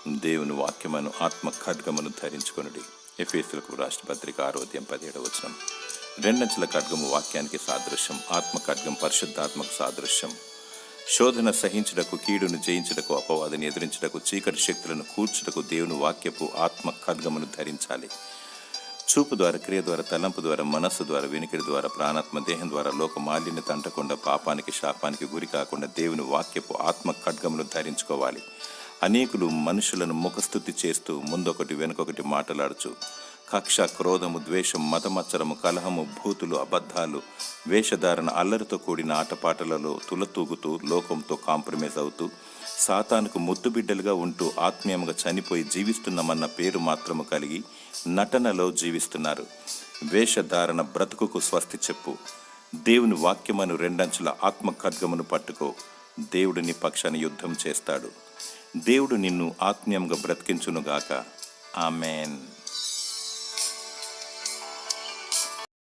దేవుని వాక్యమును ఆత్మ ఖడ్గమును ధరించుకొనుడి. ఎఫెసీయులకు రాసిన పత్రిక 6:17. రెండంచుల ఖడ్గము వాక్యానికి సాదృశ్యం. ఆత్మ ఖడ్గం పరిశుద్ధాత్మకు సాదృశ్యం. శోధన సహించుటకు, కీడును జయించుటకు, అపవాదిని ఎదిరించుటకు, చీకటి శక్తులను కూర్చుటకు దేవుని వాక్యపు ఆత్మ ఖడ్గమును ధరించాలి. చూపు ద్వారా, క్రియ ద్వారా, తలంపు ద్వారా, మనస్సు ద్వారా, వినికిడి ద్వారా, ప్రాణాత్మ దేహం ద్వారా లోక మాలిన్యత అంటకుండా, పాపానికి శాపానికి గురి కాకుండా దేవుని వాక్యపు ఆత్మ ఖడ్గమును ధరించుకోవాలి. అనేకులు మనుషులను ముఖస్థుతి చేస్తూ ముందొకటి వెనుకొకటి మాట్లాడుచు కక్ష, క్రోధము, ద్వేషం, మతమచ్చరము, కలహము, భూతులు, అబద్ధాలు, వేషధారణ, అల్లరితో కూడిన ఆటపాటలలో తులతూగుతూ లోకంతో కాంప్రమైజ్ అవుతూ సాతానుకు ముద్దుబిడ్డలుగా ఉంటూ ఆత్మీయంగా చనిపోయి జీవిస్తున్నామన్న పేరు మాత్రము కలిగి నటనలో జీవిస్తున్నారు. వేషధారణ బ్రతుకుకు స్వస్తి చెప్పు. దేవుని వాక్యమును రెండంచుల ఆత్మ ఖడ్గమును పట్టుకో. దేవుడు నీ పక్షాన యుద్ధం చేస్తాడు. దేవుడు నిన్ను ఆత్మీయంగా బ్రతికించునుగాక. ఆమెన్.